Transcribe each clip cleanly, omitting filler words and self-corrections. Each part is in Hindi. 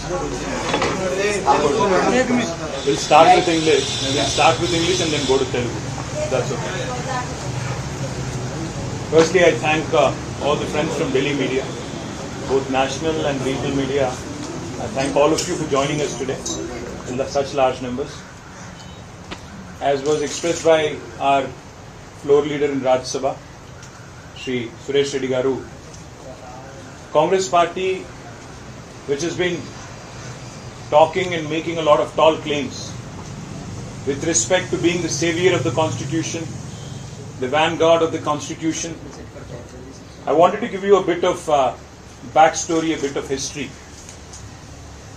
We'll start with English. We'll start with English and then go to Telugu. That's okay. Firstly, I thank all the friends from Delhi media, both national and regional media. I thank all of you for joining us today in such large numbers. As was expressed by our floor leader in Rajya Sabha, Shri Suresh Reddy Garu, Congress Party, which has been talking and making a lot of tall claims with respect to being the savior of the Constitution, the vanguard of the Constitution. I wanted to give you a bit of backstory, a bit of history.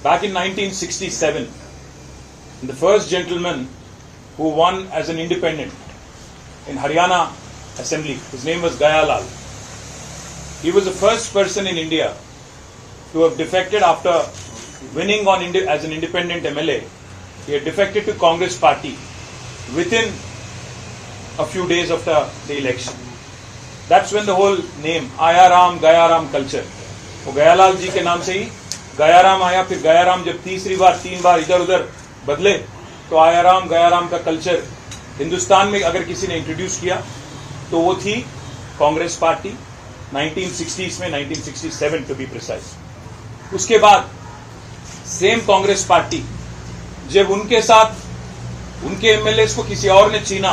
Back in 1967, the first gentleman who won as an independent in Haryana Assembly, his name was Gayalal. He was the first person in India to have defected after winning as an independent MLA. He had defected to Congress Party within a few days after the election. That's when the whole name Ayaram Gayaram culture, वो गयालाल जी के नाम से ही गयाराम आया. फिर गयाराम जब तीसरी बार 3 बार इधर उधर बदले तो आयाराम गयाराम का कल्चर हिंदुस्तान में अगर किसी ने इंट्रोड्यूस किया तो वो थी कांग्रेस पार्टी 1960s में, 1967 टू बी प्रिसाइज. उसके बाद सेम कांग्रेस पार्टी जब उनके साथ उनके एमएलएस को किसी और ने छीना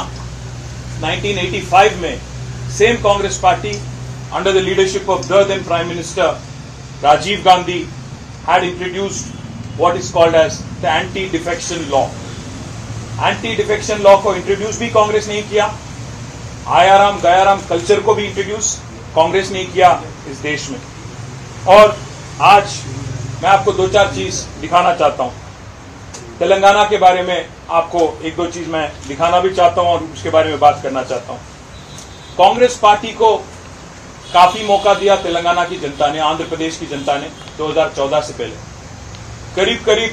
1985 में, same Congress party under the leadership of the then prime minister Rajiv Gandhi had introduced what is called as the anti-defection law. Anti-defection law को इंट्रोड्यूस भी कांग्रेस नहीं किया. आयाराम गयाराम कल्चर को भी इंट्रोड्यूस कांग्रेस नहीं किया इस देश में. और आज मैं आपको 2-4 चीज दिखाना चाहता हूं. तेलंगाना के बारे में आपको 1-2 चीज मैं दिखाना भी चाहता हूं और उसके बारे में बात करना चाहता हूं. कांग्रेस पार्टी को काफी मौका दिया तेलंगाना की जनता ने, आंध्र प्रदेश की जनता ने 2014 से पहले. करीब करीब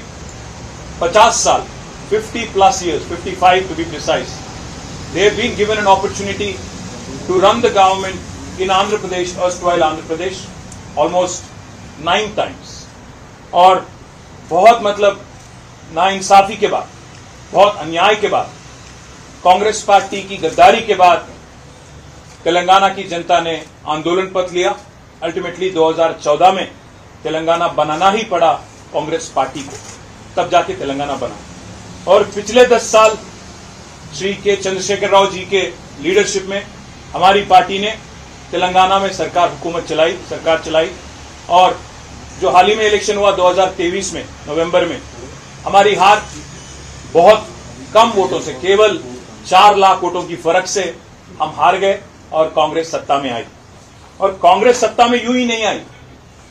50 साल, 50+ years, 55 to be precise, they have been given an opportunity to run the government in Andhra Pradesh, erstwhile Andhra Pradesh, almost 9 times. और बहुत मतलब नाइंसाफी के बाद, बहुत अन्याय के बाद, कांग्रेस पार्टी की गद्दारी के बाद तेलंगाना की जनता ने आंदोलन पथ लिया. अल्टीमेटली 2014 में तेलंगाना बनाना ही पड़ा कांग्रेस पार्टी को, तब जाके तेलंगाना बना. और पिछले 10 साल श्री के चंद्रशेखर राव जी के लीडरशिप में हमारी पार्टी ने तेलंगाना में सरकार चलाई. और जो हाल ही में इलेक्शन हुआ 2023 में नवंबर में, हमारी हार बहुत कम वोटों से, केवल 4 लाख वोटों की फर्क से हम हार गए और कांग्रेस सत्ता में आई. और कांग्रेस सत्ता में यूं ही नहीं आई,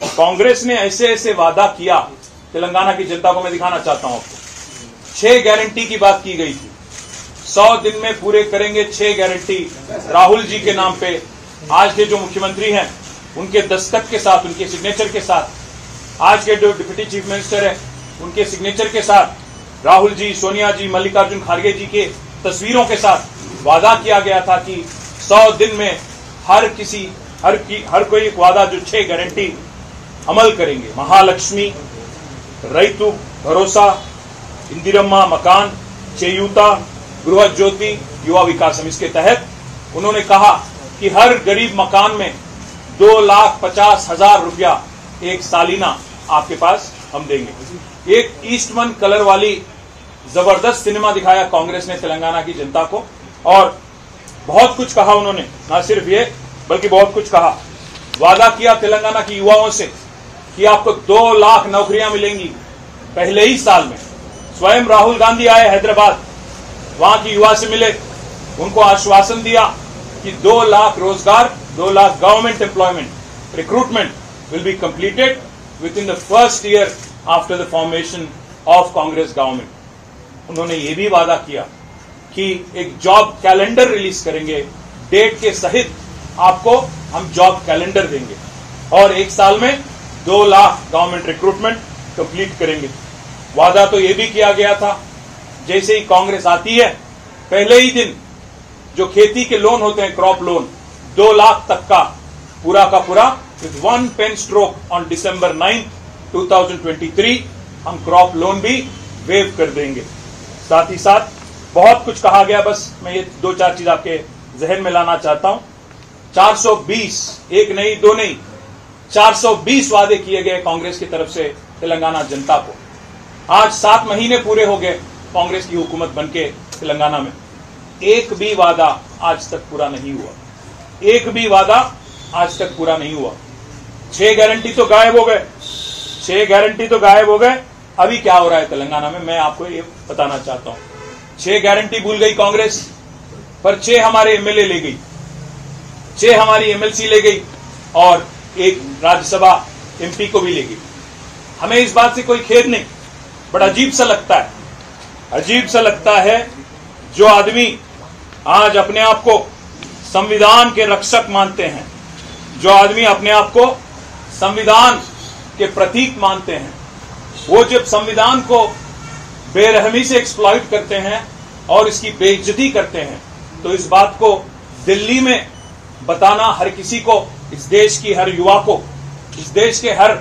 कांग्रेस ने ऐसे ऐसे वादा किया तेलंगाना की जनता को. मैं दिखाना चाहता हूं आपको. 6 गारंटी की बात की गई थी. 100 दिन में पूरे करेंगे 6 गारंटी राहुल जी के नाम पे. आज के जो मुख्यमंत्री हैं उनके दस्तखत के साथ, उनके सिग्नेचर के साथ, आज के जो डिप्टी चीफ मिनिस्टर है उनके सिग्नेचर के साथ, राहुल जी, सोनिया जी, मल्लिकार्जुन खड़गे जी के तस्वीरों के साथ वादा किया गया था कि 100 दिन में हर कोई एक वादा, जो 6 गारंटी अमल करेंगे. महालक्ष्मी, रैतु भरोसा, इंदिरम्मा मकान, चेयूता, गृह ज्योति, युवा विकासम. इसके तहत उन्होंने कहा कि हर गरीब मकान में 2,50,000 रुपया एक सालीना आपके पास हम देंगे. एक ईस्टमन कलर वाली जबरदस्त सिनेमा दिखाया कांग्रेस ने तेलंगाना की जनता को. और बहुत कुछ कहा उन्होंने, ना सिर्फ ये बल्कि बहुत कुछ कहा. वादा किया तेलंगाना की युवाओं से कि आपको 2 लाख नौकरियां मिलेंगी पहले ही साल में. स्वयं राहुल गांधी आए हैदराबाद, वहां की युवा से मिले, उनको आश्वासन दिया कि 2 लाख रोजगार, 2 lakh government employment recruitment will be completed with in the first year after the formation of Congress government. उन्होंने ये भी वादा किया कि एक जॉब कैलेंडर रिलीज करेंगे, डेट के सहित आपको हम जॉब कैलेंडर देंगे और 1 साल में 2 लाख गवर्नमेंट रिक्रूटमेंट कंप्लीट करेंगे. वादा तो यह भी किया गया था, जैसे ही कांग्रेस आती है पहले ही दिन जो खेती के लोन होते हैं, क्रॉप लोन, 2 लाख तक का पूरा with 1 pen stroke on December 9, 2023 हम क्रॉप लोन भी वेव कर देंगे। साथ ही साथ बहुत कुछ कहा गया, बस मैं ये 2-4 चीज आपके जहन में लाना चाहता हूं। 420, एक नहीं दो नहीं, 420 वादे किए गए कांग्रेस की तरफ से तेलंगाना जनता को। आज 7 महीने पूरे हो गए कांग्रेस की हुकूमत बनके तेलंगाना में, एक भी वादा आज तक पूरा नहीं हुआ, एक भी वादा आज तक पूरा नहीं हुआ। 6 गारंटी तो गायब हो गए, 6 गारंटी तो गायब हो गए। अभी क्या हो रहा है तेलंगाना में, मैं आपको ये बताना चाहता हूं। 6 गारंटी भूल गई कांग्रेस, पर 6 हमारे एमएलए ले गई, 6 हमारी एमएलसी ले गई और एक राज्यसभा एमपी को भी ले गई। हमें इस बात से कोई खेद नहीं, बड़ा अजीब सा लगता है, अजीब सा लगता है जो आदमी आज अपने आप को संविधान के रक्षक मानते हैं, जो आदमी अपने आप को संविधान के प्रतीक मानते हैं, वो जब संविधान को बेरहमी से एक्सप्लॉइट करते हैं और इसकी बेइज्जती करते हैं, तो इस बात को दिल्ली में बताना हर किसी को, इस देश की हर युवा को, इस देश के हर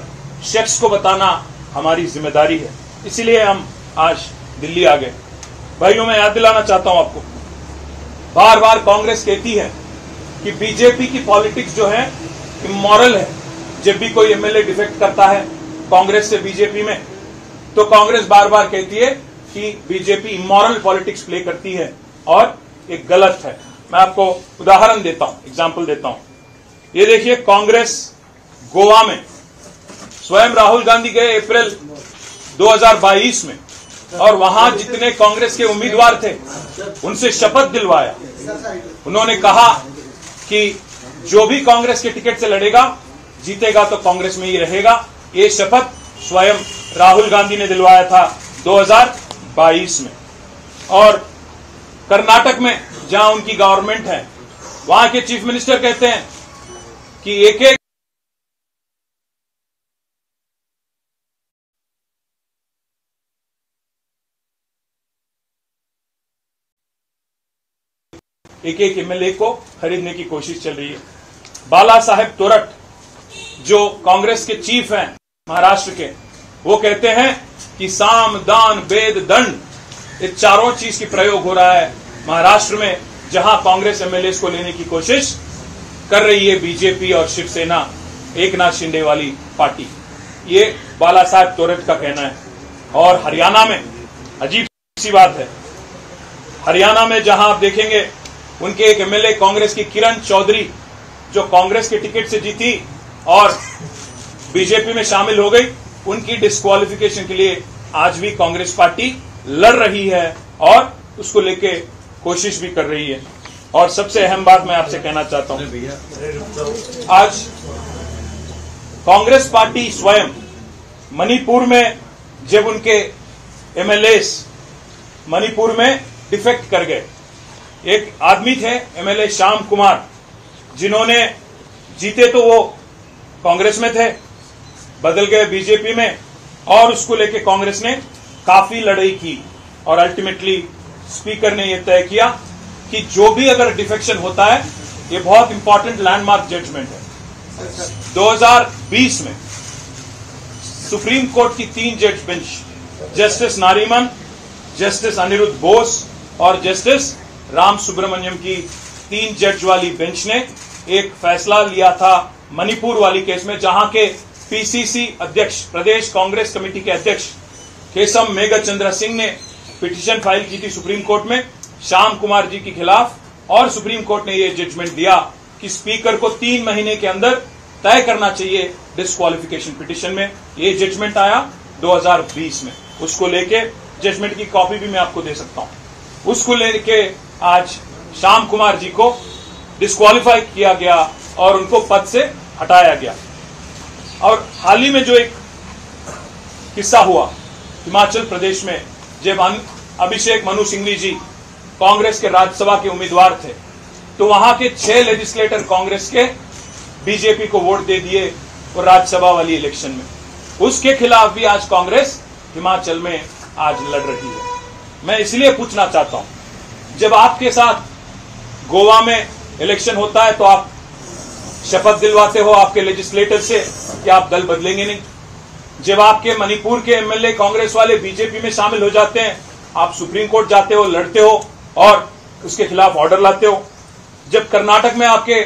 शख्स को बताना हमारी जिम्मेदारी है। इसीलिए हम आज दिल्ली आ गए। भाइयों, मैं याद दिलाना चाहता हूं आपको, बार बार कांग्रेस कहती है कि बीजेपी की पॉलिटिक्स जो है इमोरल है। जब भी कोई एमएलए डिफेक्ट करता है कांग्रेस से बीजेपी में, तो कांग्रेस बार बार कहती है कि बीजेपी इमोरल पॉलिटिक्स प्ले करती है और एक गलत है। मैं आपको उदाहरण देता हूं, एग्जाम्पल देता हूं। ये देखिए, कांग्रेस गोवा में स्वयं राहुल गांधी गए अप्रैल 2022 में, और वहां जितने कांग्रेस के उम्मीदवार थे उनसे शपथ दिलवाया। उन्होंने कहा कि जो भी कांग्रेस के टिकट से लड़ेगा जीतेगा तो कांग्रेस में ही रहेगा। ये शपथ स्वयं राहुल गांधी ने दिलवाया था 2022 में। और कर्नाटक में जहां उनकी गवर्नमेंट है, वहां के चीफ मिनिस्टर कहते हैं कि एक एक एमएलए को खरीदने की कोशिश चल रही है। बाला साहेब तोरट जो कांग्रेस के चीफ हैं महाराष्ट्र के, वो कहते हैं कि साम दान भेद दंड, ये चारों चीज की प्रयोग हो रहा है महाराष्ट्र में, जहां कांग्रेस एमएलए को लेने की कोशिश कर रही है बीजेपी और शिवसेना, एकनाथ शिंदे वाली पार्टी। ये बाला साहेब तोरट का कहना है। और हरियाणा में अजीब सी बात है, हरियाणा में जहां आप देखेंगे उनके एक एमएलए कांग्रेस की किरण चौधरी, जो कांग्रेस के टिकट से जीती और बीजेपी में शामिल हो गई, उनकी डिस्क्वालिफिकेशन के लिए आज भी कांग्रेस पार्टी लड़ रही है और उसको लेके कोशिश भी कर रही है। और सबसे अहम बात मैं आपसे कहना चाहता हूं, आज कांग्रेस पार्टी स्वयं मणिपुर में जब उनके एमएलए मणिपुर में डिफेक्ट कर गए, एक आदमी थे एमएलए श्याम कुमार, जिन्होंने जीते तो वो कांग्रेस में थे, बदल गए बीजेपी में, और उसको लेके कांग्रेस ने काफी लड़ाई की और अल्टीमेटली स्पीकर ने यह तय किया कि जो भी अगर डिफेक्शन होता है, ये बहुत इंपॉर्टेंट लैंडमार्क जजमेंट है। 2020 में सुप्रीम कोर्ट की 3 जज bench, justice Nariman, justice Aniruddha Bose और जस्टिस राम सुब्रमण्यम की 3 जज वाली बेंच ने एक फैसला लिया था मणिपुर वाली केस में, जहां के पीसीसी अध्यक्ष, प्रदेश कांग्रेस कमेटी के अध्यक्ष केशम मेघचंद्र सिंह ने पिटीशन फाइल की थी सुप्रीम कोर्ट में श्याम कुमार जी के खिलाफ, और सुप्रीम कोर्ट ने यह जजमेंट दिया कि स्पीकर को 3 महीने के अंदर तय करना चाहिए डिस्क्वालिफिकेशन पिटीशन में। ये जजमेंट आया 2020 में। उसको लेके जजमेंट की कॉपी भी मैं आपको दे सकता हूं। उसको लेके आज श्याम कुमार जी को डिस्क्वालीफाई किया गया और उनको पद से हटाया गया। और हाल ही में जो एक किस्सा हुआ हिमाचल प्रदेश में, जब अभिषेक मनु सिंघवी जी कांग्रेस के राज्यसभा के उम्मीदवार थे, तो वहां के 6 लेजिस्लेटर कांग्रेस के बीजेपी को वोट दे दिए और राज्यसभा वाली इलेक्शन में। उसके खिलाफ भी आज कांग्रेस हिमाचल में आज लड़ रही है। मैं इसलिए पूछना चाहता हूं, जब आपके साथ गोवा में इलेक्शन होता है तो आप शपथ दिलवाते हो आपके लेजिस्लेटर से कि आप दल बदलेंगे नहीं। जब आपके मणिपुर के एमएलए कांग्रेस वाले बीजेपी में शामिल हो जाते हैं, आप सुप्रीम कोर्ट जाते हो, लड़ते हो और उसके खिलाफ ऑर्डर लाते हो। जब कर्नाटक में आपके